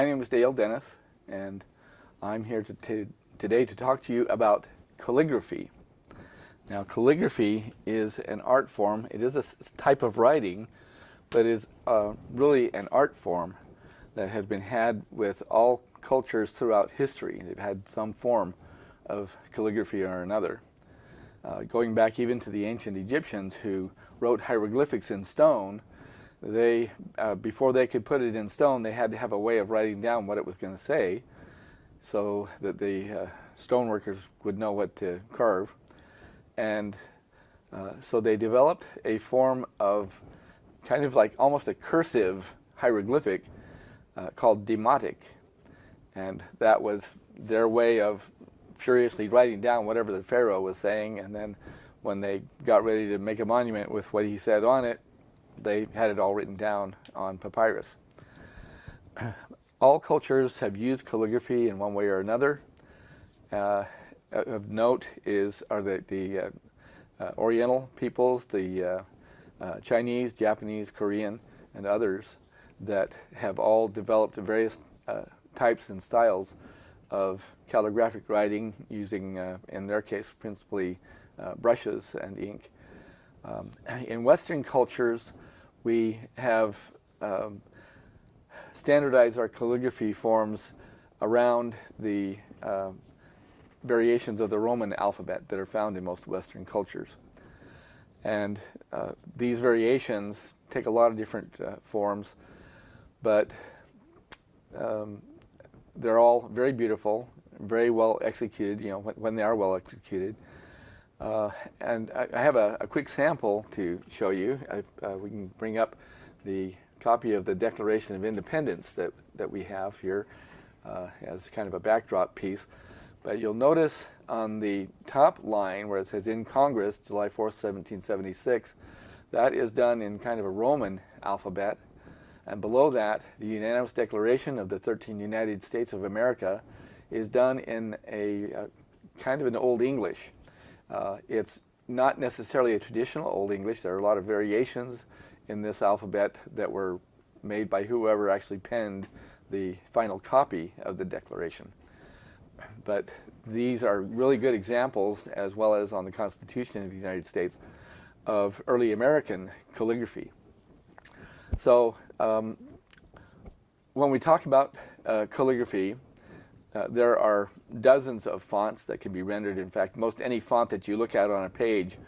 name is Dale Dennis, and I'm here today to talk to you about calligraphy. Now, calligraphy is an art form. It is a type of writing, but is really an art form that has been had with all cultures throughout history. They've had some form of calligraphy or another. Going back even to the ancient Egyptians who wrote hieroglyphics in stone, they before they could put it in stone, they had to have a way of writing down what it was going to say so that the stoneworkers would know what to carve. And so they developed a form of kind of like almost a cursive hieroglyphic called demotic. And that was their way of furiously writing down whatever the pharaoh was saying, and then when they got ready to make a monument with what he said on it, they had it all written down on papyrus. All cultures have used calligraphy in one way or another. Of note are the Oriental peoples, the Chinese, Japanese, Korean, and others that have all developed various types and styles of calligraphic writing using, in their case, principally brushes and ink. In Western cultures, we have standardized our calligraphy forms around the variations of the Roman alphabet that are found in most Western cultures. And these variations take a lot of different forms, but they're all very beautiful, very well executed, you know, when they are well executed. And I have a quick sample to show you. We can bring up the copy of the Declaration of Independence that we have here as kind of a backdrop piece. But you'll notice on the top line where it says "In Congress, July 4th, 1776", that is done in kind of a Roman alphabet. And below that, the unanimous declaration of the 13 United States of America is done in a kind of an Old English. It's not necessarily a traditional Old English. There are a lot of variations in this alphabet that were made by whoever actually penned the final copy of the Declaration. But these are really good examples, as well as on the Constitution of the United States, of early American calligraphy. So when we talk about calligraphy, there are dozens of fonts that can be rendered. In fact, most any font that you look at on a page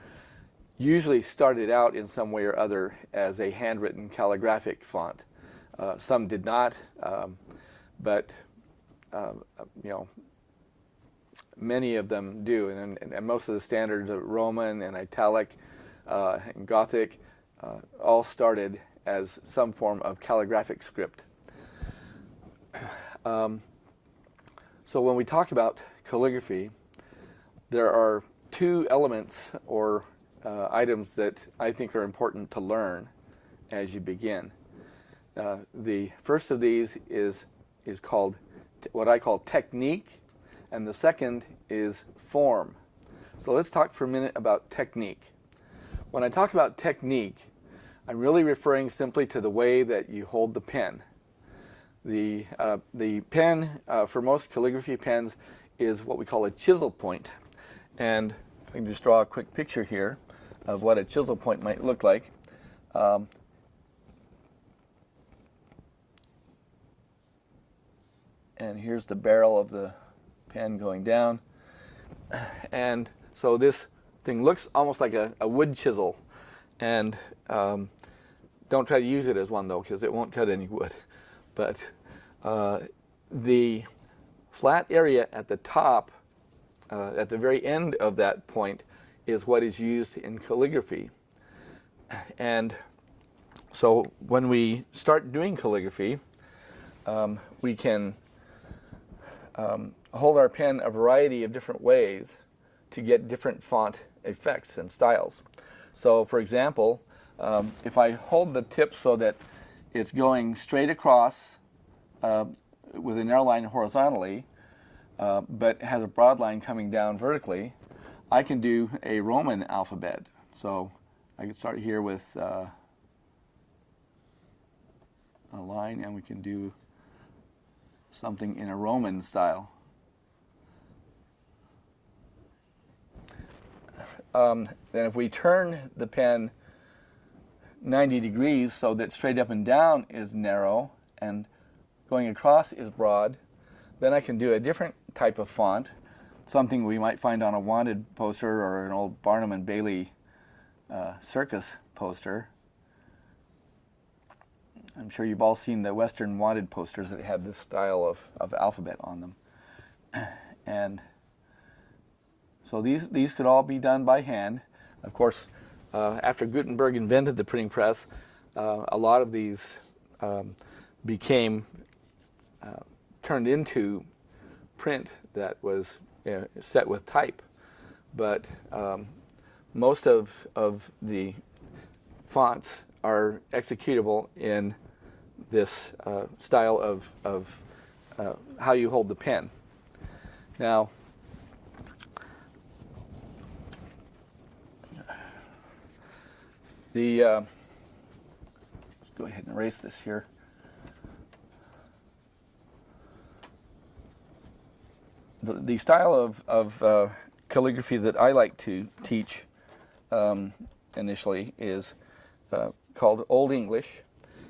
usually started out in some way or other as a handwritten calligraphic font. Some did not, but you know, many of them do. And most of the standards of Roman and Italic and Gothic all started as some form of calligraphic script. So when we talk about calligraphy, there are two elements or items that I think are important to learn as you begin. The first of these is called what I call technique, and the second is form. So let's talk for a minute about technique. When I talk about technique, I'm really referring simply to the way that you hold the pen. The pen for most calligraphy pens is what we call a chisel point. And I can just draw a quick picture here of what a chisel point might look like. And here's the barrel of the pen going down. And so this thing looks almost like a wood chisel. And don't try to use it as one, though, because it won't cut any wood. But the flat area at the top, at the very end of that point, is what is used in calligraphy. And so when we start doing calligraphy, we can hold our pen a variety of different ways to get different font effects and styles. So for example, if I hold the tip so that it's going straight across with a narrow line horizontally, but has a broad line coming down vertically, I can do a Roman alphabet. So I can start here with a line, and we can do something in a Roman style. Then if we turn the pen 90 degrees so that straight up and down is narrow and going across is broad, then I can do a different type of font, something we might find on a wanted poster or an old Barnum and Bailey circus poster. I'm sure you've all seen the Western wanted posters that have this style of alphabet on them. And so these could all be done by hand. Of course, after Gutenberg invented the printing press, a lot of these became turned into print that was set with type. But most of the fonts are executable in this style of how you hold the pen. Now, let's go ahead and erase this here. The style of calligraphy that I like to teach initially is called Old English.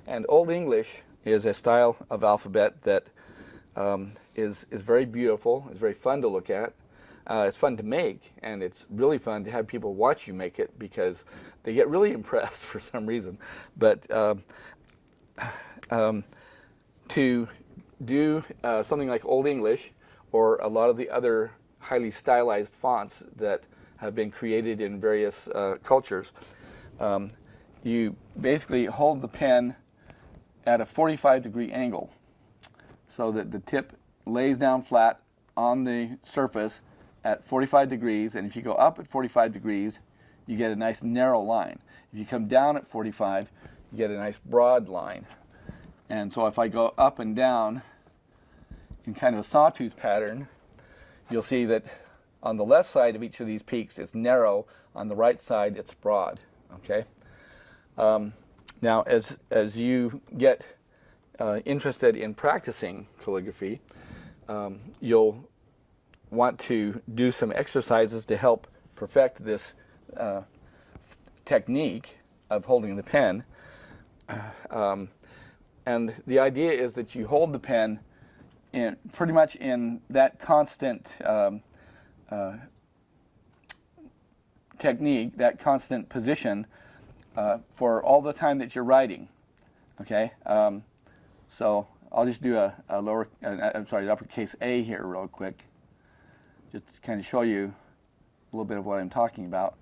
And Old English is a style of alphabet that is very beautiful, is very fun to look at. It's fun to make, and it's really fun to have people watch you make it because they get really impressed for some reason. But to do something like Old English or a lot of the other highly stylized fonts that have been created in various cultures, you basically hold the pen at a 45-degree angle so that the tip lays down flat on the surface at 45 degrees, and if you go up at 45 degrees, you get a nice narrow line. If you come down at 45, you get a nice broad line. And so if I go up and down in kind of a sawtooth pattern, you'll see that on the left side of each of these peaks it's narrow, on the right side it's broad. Okay. Now, as you get interested in practicing calligraphy, you'll want to do some exercises to help perfect this technique of holding the pen. And the idea is that you hold the pen pretty much in that constant technique, that constant position for all the time that you're writing. Okay, so I'll just do a uppercase A here real quick, just to kind of show you a little bit of what I'm talking about.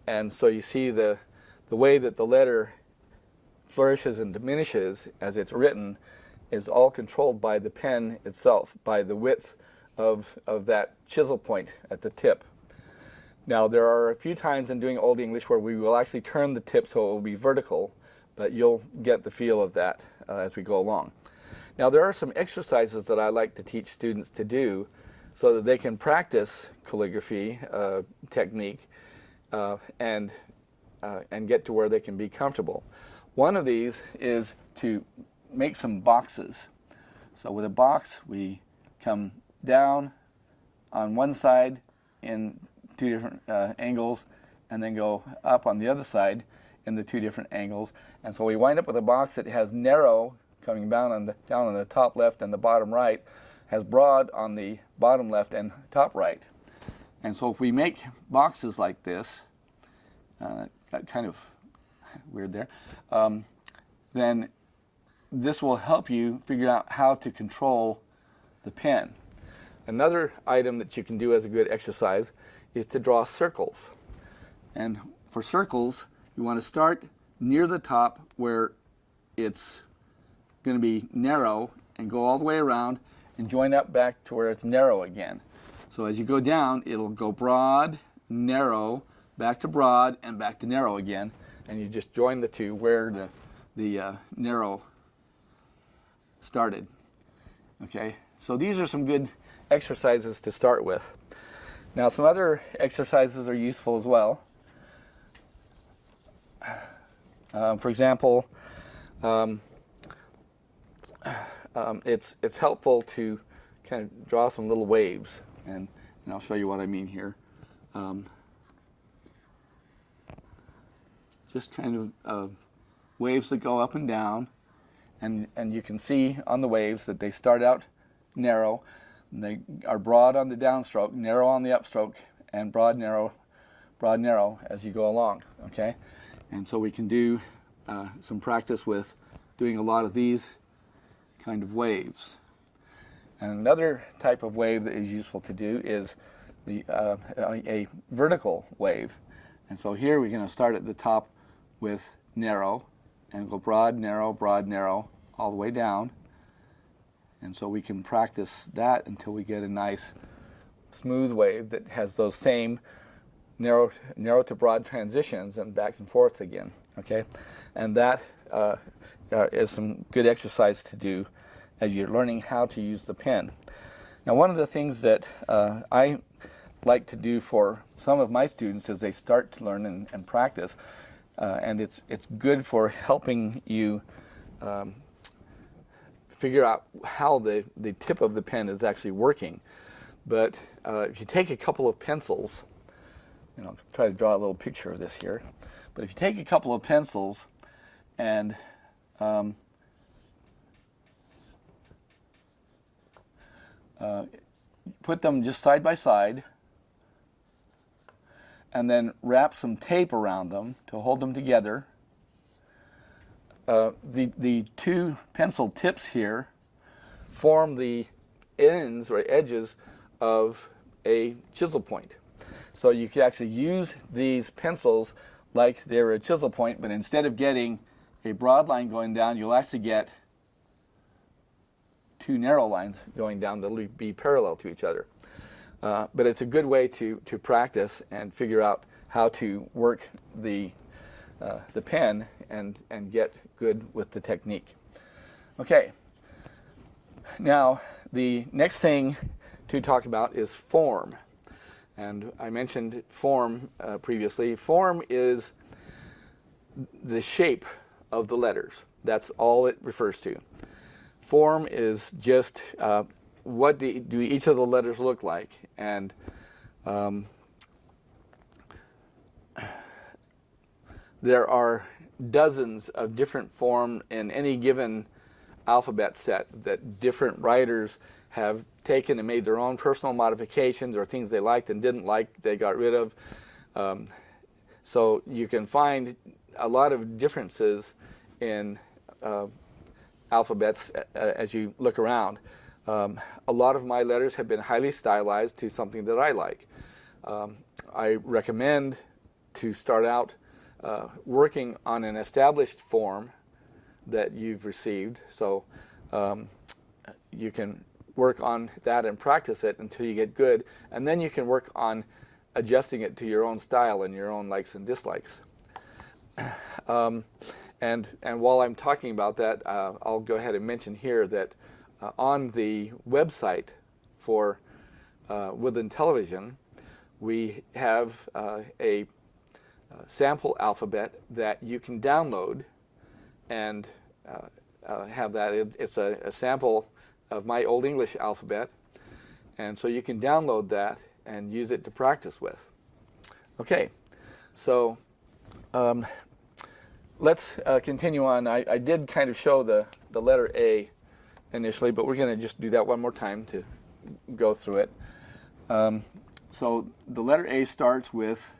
And so you see the way that the letter flourishes and diminishes as it's written is all controlled by the pen itself, by the width of that chisel point at the tip. Now, there are a few times in doing Old English where we will actually turn the tip so it will be vertical, but you'll get the feel of that as we go along. Now, there are some exercises that I like to teach students to do so that they can practice calligraphy technique and get to where they can be comfortable. One of these is to make some boxes. So with a box, we come down on one side in two different angles and then go up on the other side in the two different angles. And so we wind up with a box that has narrow coming down on the top left and the bottom right, has broad on the bottom left and top right. And so if we make boxes like this, got kind of weird there, then this will help you figure out how to control the pen. Another item that you can do as a good exercise is to draw circles. And for circles, you want to start near the top where it's going to be narrow and go all the way around and join up back to where it's narrow again. So as you go down, it'll go broad, narrow, back to broad, and back to narrow again. And you just join the two where the narrow started. Okay, so these are some good exercises to start with. Now, some other exercises are useful as well. For example, it's helpful to kind of draw some little waves, and I'll show you what I mean here. Just kind of waves that go up and down, and you can see on the waves that they start out narrow, and they are broad on the downstroke, narrow on the upstroke, and broad, narrow as you go along, okay? And so we can do some practice with doing a lot of these kind of waves. And another type of wave that is useful to do is a vertical wave. And so here we're going to start at the top with narrow and go broad, narrow, all the way down. And so we can practice that until we get a nice smooth wave that has those same narrow to broad transitions and back and forth again, okay? And that is some good exercise to do as you're learning how to use the pen. Now, one of the things that I like to do for some of my students as they start to learn and practice, and it's good for helping you figure out how the tip of the pen is actually working. But if you take a couple of pencils, and I'll try to draw a little picture of this here, but if you take a couple of pencils and put them just side by side, and then wrap some tape around them to hold them together. The two pencil tips here form the ends or edges of a chisel point. So you can actually use these pencils like they're a chisel point, but instead of getting a broad line going down, you'll actually get two narrow lines going down that will be parallel to each other. But it's a good way to practice and figure out how to work the pen and get good with the technique. Okay, now the next thing to talk about is form. And I mentioned form previously. Form is the shape of the letters. That's all it refers to. Form is just what do each of the letters look like, and there are dozens of different forms in any given alphabet set that different writers have taken and made their own personal modifications, or things they liked and didn't like they got rid of. So you can find a lot of differences in alphabets as you look around. A lot of my letters have been highly stylized to something that I like. I recommend to start out working on an established form that you've received, so you can work on that and practice it until you get good, and then you can work on adjusting it to your own style and your own likes and dislikes. And while I'm talking about that, I'll go ahead and mention here that on the website for Woodland Television, we have a sample alphabet that you can download and have that. It's a sample of my Old English alphabet, and so you can download that and use it to practice with. Okay, so let's continue on. I did kind of show the letter A initially, but we're going to just do that one more time to go through it. So the letter A starts with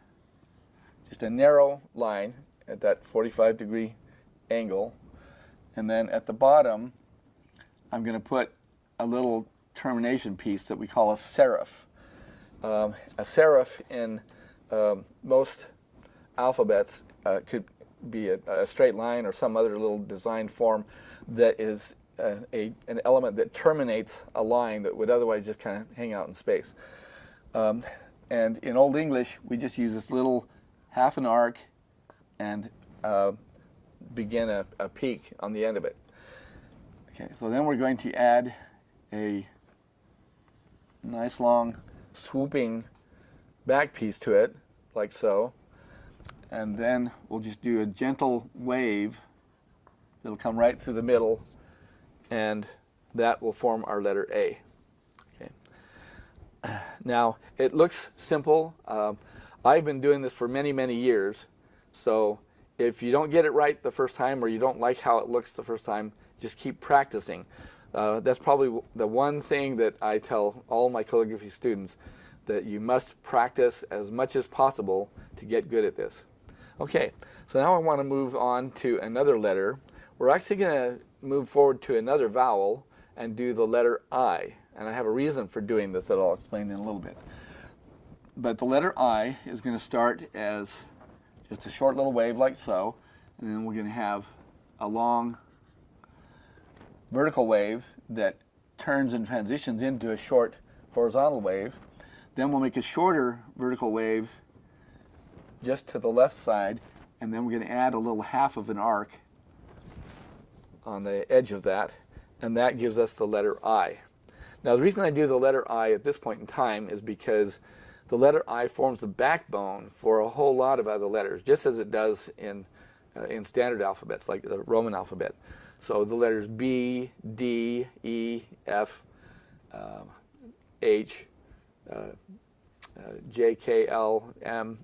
just a narrow line at that 45-degree angle, and then at the bottom I'm going to put a little termination piece that we call a serif. A serif in most alphabets could be a straight line or some other little design form that is an element that terminates a line that would otherwise just kind of hang out in space. And in Old English, we just use this little half an arc and begin a peak on the end of it. Okay, so then we're going to add a nice long swooping back piece to it, like so. And then we'll just do a gentle wave that'll come right through the middle and that will form our letter A. Okay. Now, it looks simple. I've been doing this for many, many years. So if you don't get it right the first time, or you don't like how it looks the first time, just keep practicing. That's probably the one thing that I tell all my calligraphy students, that you must practice as much as possible to get good at this. Okay, so now I want to move on to another letter. We're actually going to move forward to another vowel and do the letter I. And I have a reason for doing this that I'll explain in a little bit. But the letter I is going to start as just a short little wave like so, and then we're going to have a long vertical wave that turns and transitions into a short horizontal wave. Then we'll make a shorter vertical wave just to the left side, and then we're going to add a little half of an arc on the edge of that, and that gives us the letter I. Now, the reason I do the letter I at this point in time is because the letter I forms the backbone for a whole lot of other letters, just as it does in standard alphabets, like the Roman alphabet. So the letters B, D, E, F, H, J, K, L, M,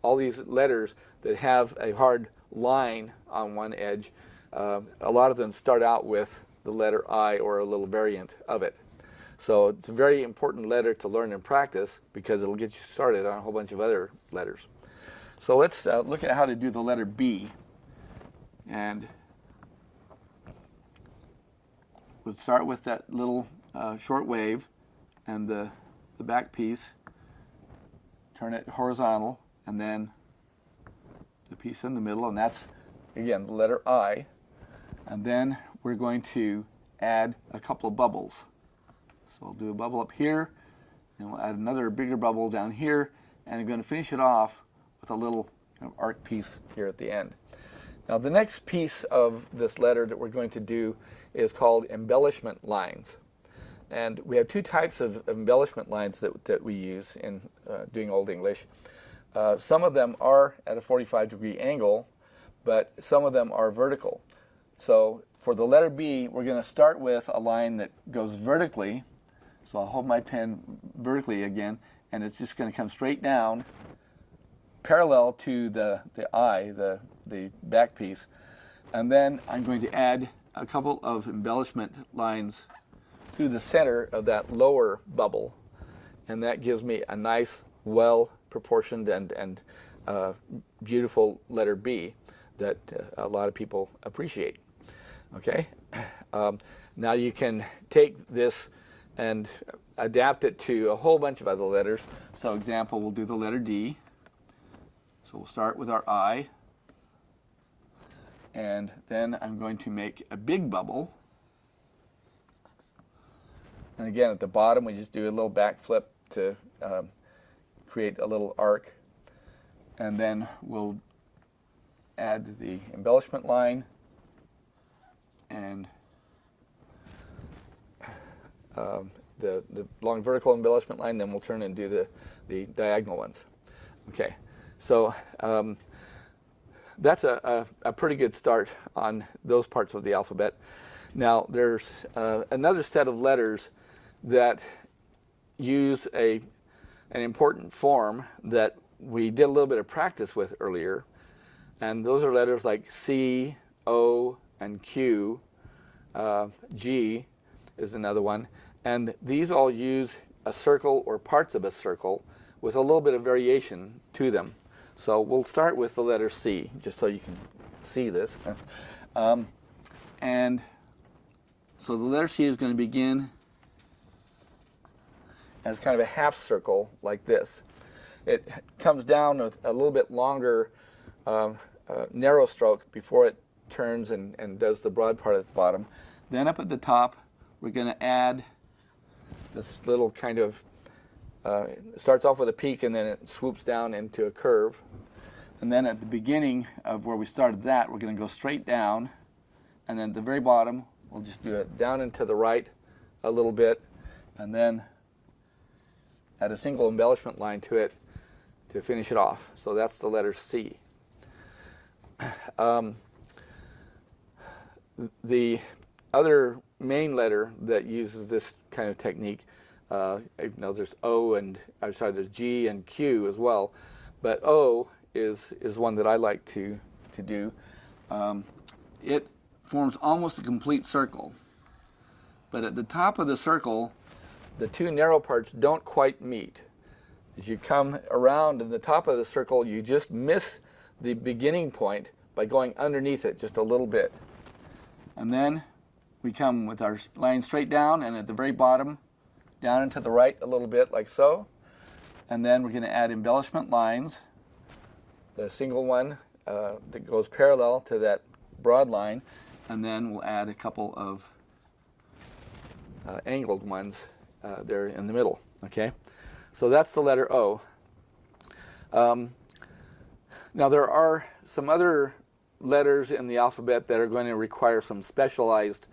all these letters that have a hard line on one edge, a lot of them start out with the letter I or a little variant of it. So it's a very important letter to learn and practice because it'll get you started on a whole bunch of other letters. So let's look at how to do the letter B. And we'll start with that little short wave and the back piece. Turn it horizontal, and then the piece in the middle, and that's, again, the letter I. And then we're going to add a couple of bubbles. So I'll do a bubble up here, and we'll add another bigger bubble down here, and I'm going to finish it off with a little arc piece here at the end. Now, the next piece of this letter that we're going to do is called embellishment lines. And we have two types of embellishment lines that we use in doing Old English. Some of them are at a 45-degree angle, but some of them are vertical. So for the letter B, we're going to start with a line that goes vertically. So I'll hold my pen vertically again, and it's just going to come straight down, parallel to the I, the back piece. And then I'm going to add a couple of embellishment lines through the center of that lower bubble, and that gives me a nice, well-proportioned and beautiful letter B that a lot of people appreciate. Okay, now you can take this and adapt it to a whole bunch of other letters. So, example, we'll do the letter D. So we'll start with our I, and then I'm going to make a big bubble. And again, at the bottom, we just do a little back flip to create a little arc. And then we'll add the embellishment line and the long vertical embellishment line. Then we'll turn and do the diagonal ones. Okay, so that's a pretty good start on those parts of the alphabet. Now, there's another set of letters that use an important form that we did a little bit of practice with earlier, and those are letters like C, O, and Q. G is another one, and these all use a circle or parts of a circle with a little bit of variation to them. So we'll start with the letter C, just so you can see this. And so the letter C is going to begin as kind of a half circle like this. It comes down with a little bit longer narrow stroke before it turns and does the broad part at the bottom. Then up at the top, we're going to add this little kind of, it starts off with a peak and then it swoops down into a curve. And then at the beginning of where we started that, we're going to go straight down. And then at the very bottom, we'll just do it down and to the right a little bit, and then add a single embellishment line to it to finish it off. So that's the letter C. The other main letter that uses this kind of technique. There's O and I'm sorry, there's G and Q as well, but O is one that I like to do. It forms almost a complete circle, but at the top of the circle, the two narrow parts don't quite meet. As you come around in the top of the circle, you just miss the beginning point by going underneath it just a little bit. And then we come with our line straight down, and at the very bottom, down and to the right a little bit, like so. And then we're going to add embellishment lines. The single one that goes parallel to that broad line, and then we'll add a couple of angled ones there in the middle. Okay, so that's the letter O. Now there are some other letters in the alphabet that are going to require some specialized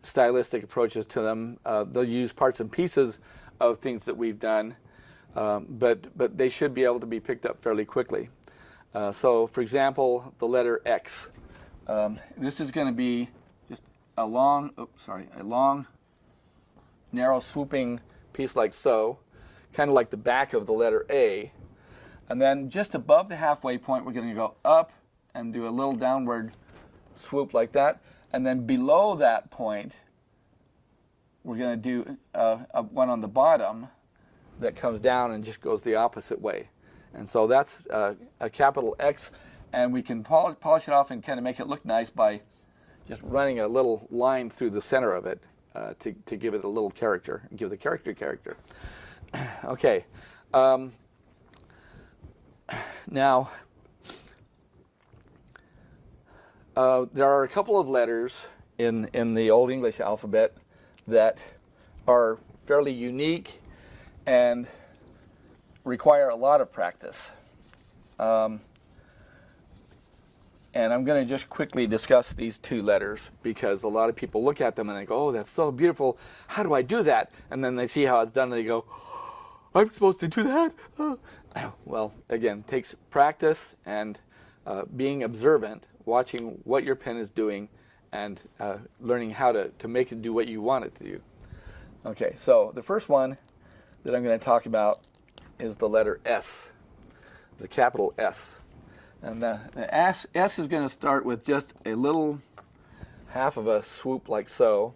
stylistic approaches to them. They'll use parts and pieces of things that we've done, but they should be able to be picked up fairly quickly. So, for example, the letter X. This is going to be just a long, narrow swooping piece like so, kind of like the back of the letter A. And then just above the halfway point, we're going to go up and do a little downward swoop like that. And then below that point, we're going to do one on the bottom that comes down and just goes the opposite way. And so that's a capital X, and we can polish it off and kind of make it look nice by just running a little line through the center of it to give it a little character, and give the character. Okay. Now, there are a couple of letters in the Old English alphabet that are fairly unique and require a lot of practice. And I'm going to just quickly discuss these two letters because a lot of people look at them and they go, oh, that's so beautiful. How do I do that? And then they see how it's done and they go, I'm supposed to do that? Well, again, it takes practice and being observant, watching what your pen is doing, and learning how to make it do what you want it to do. Okay, so the first one that I'm going to talk about is the letter S, the capital S. And the S is going to start with just a little half of a swoop like so.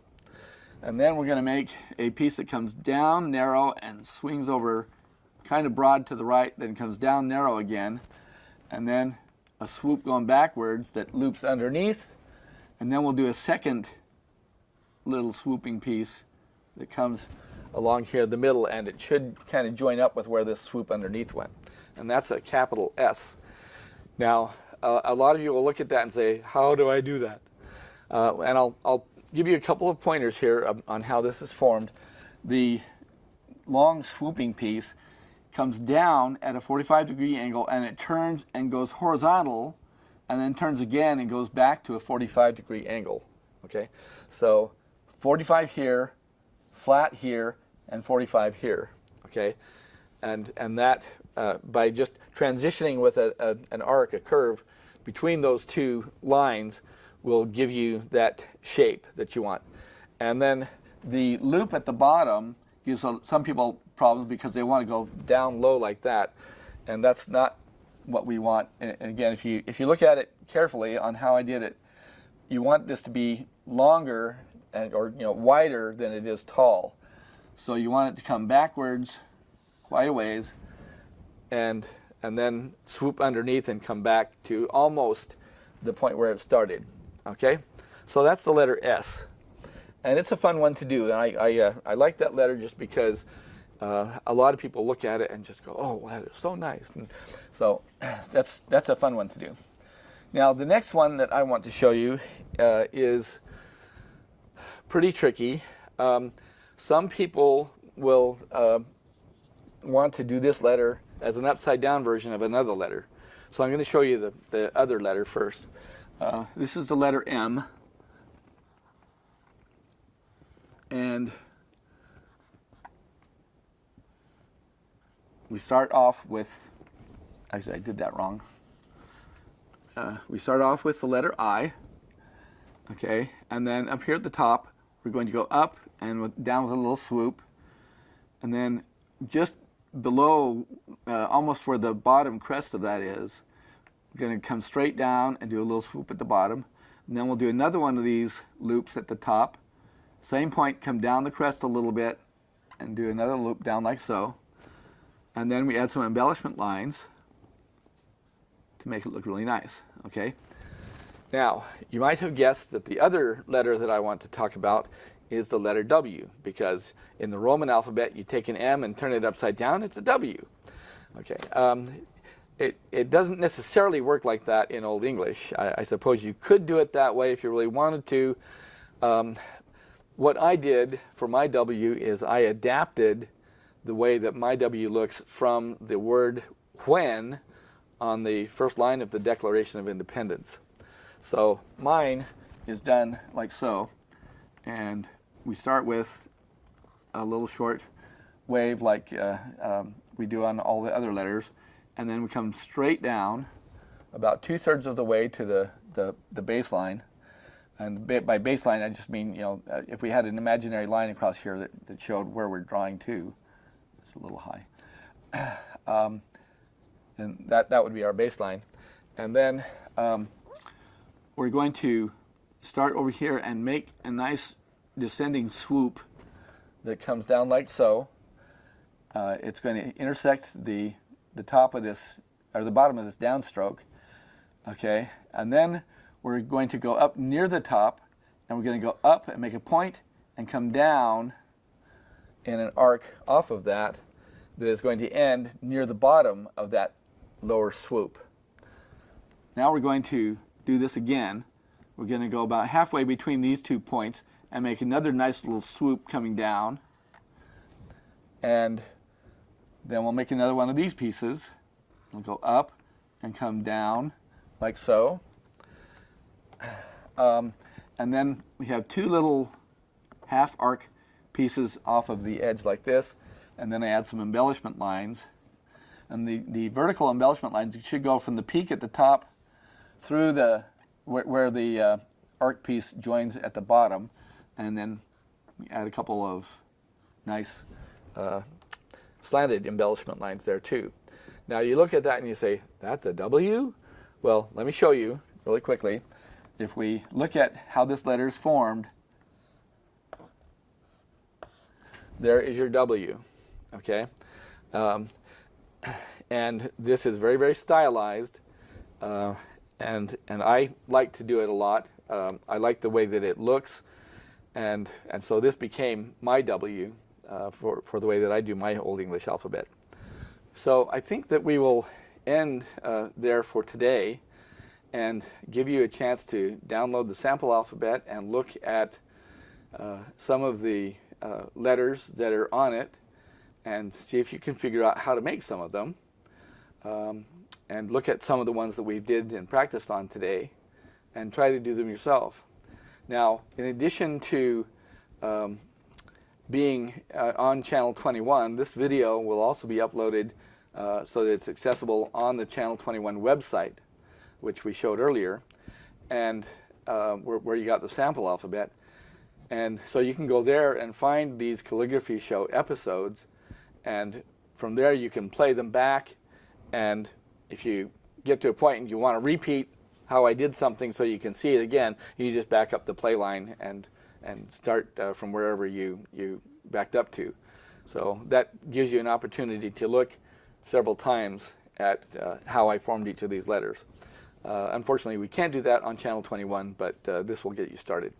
And then we're going to make a piece that comes down narrow and swings over kind of broad to the right, then comes down narrow again. And then a swoop going backwards that loops underneath. And then we'll do a second little swooping piece that comes along here in the middle, and it should kind of join up with where this swoop underneath went. And that's a capital S. Now, a lot of you will look at that and say, how do I do that? And I'll give you a couple of pointers here on how this is formed. The long swooping piece comes down at a 45-degree angle, and it turns and goes horizontal, and then turns again and goes back to a 45-degree angle. Okay, so 45 here, flat here, and 45 here. Okay, and that by just transitioning with an arc, a curve between those two lines, will give you that shape that you want. And then the loop at the bottom gives some people problems because they want to go down low like that, and that's not what we want. And again, if you look at it carefully on how I did it, you want this to be longer or wider than it is tall. So you want it to come backwards quite a ways, and then swoop underneath and come back to almost the point where it started. Okay, so that's the letter S, and it's a fun one to do. And I like that letter just because a lot of people look at it and just go, oh, that is so nice. And so that's a fun one to do. Now the next one that I want to show you is pretty tricky. Some people will want to do this letter as an upside down version of another letter. So I'm going to show you the other letter first. This is the letter M, and we start off with, actually I did that wrong. We start off with the letter I, Okay, and then up here at the top, we're going to go up and down with a little swoop, and then just below, almost where the bottom crest of that is, we're going to come straight down and do a little swoop at the bottom, and then we'll do another one of these loops at the top. Same point, come down the crest a little bit and do another loop down like so, and then we add some embellishment lines to make it look really nice. Okay. Now, you might have guessed that the other letter that I want to talk about is the letter W, because in the Roman alphabet, you take an M and turn it upside down, it's a W. Okay. It doesn't necessarily work like that in Old English. I suppose you could do it that way if you really wanted to. What I did for my W is I adapted the way that my W looks from the word when on the first line of the Declaration of Independence. So mine is done like so, and we start with a little short wave like we do on all the other letters, and then we come straight down about 2/3 of the way to the baseline. And by baseline, I just mean, you know, if we had an imaginary line across here that showed where we're drawing to, it's a little high, and that would be our baseline. And then we're going to start over here and make a nice descending swoop that comes down like so. It's going to intersect the top of this, or the bottom of this downstroke. Okay, and then we're going to go up near the top, and we're going to go up and make a point and come down in an arc off of that is going to end near the bottom of that lower swoop. Now we're going to do this again. We're going to go about halfway between these 2 points and make another nice little swoop coming down. And then we'll make another one of these pieces. We'll go up and come down like so. And then we have 2 little half arc pieces off of the edge like this. And then I add some embellishment lines. And the vertical embellishment lines should go from the peak at the top through where the arc piece joins at the bottom, and then add a couple of nice slanted embellishment lines there too. Now you look at that and you say, that's a W? Well, let me show you really quickly. If we look at how this letter is formed, there is your W. Okay? And this is very, very stylized. And I like to do it a lot. I like the way that it looks, and so this became my W for the way that I do my Old English alphabet. So I think that we will end there for today and give you a chance to download the sample alphabet and look at some of the letters that are on it and see if you can figure out how to make some of them. And look at some of the ones that we did and practiced on today and try to do them yourself. Now, in addition to being on channel 21, this video will also be uploaded so that it's accessible on the channel 21 website, which we showed earlier, and where you got the sample alphabet. And so you can go there and find these calligraphy show episodes, and from there you can play them back, and if you get to a point and you want to repeat how I did something so you can see it again, you just back up the play line and start from wherever you backed up to. So that gives you an opportunity to look several times at how I formed each of these letters. Unfortunately, we can't do that on channel 21, but this will get you started.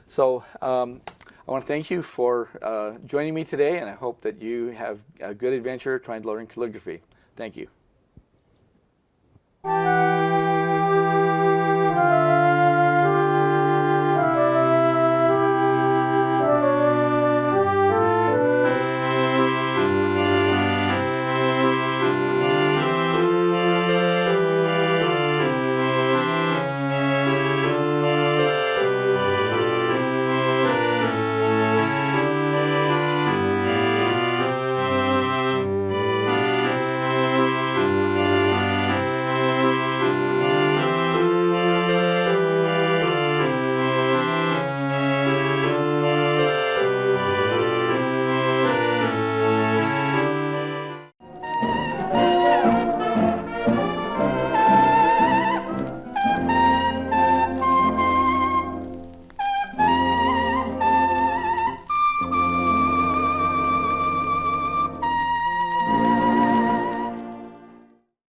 So I want to thank you for joining me today, and I hope that you have a good adventure trying to learn calligraphy. Thank you.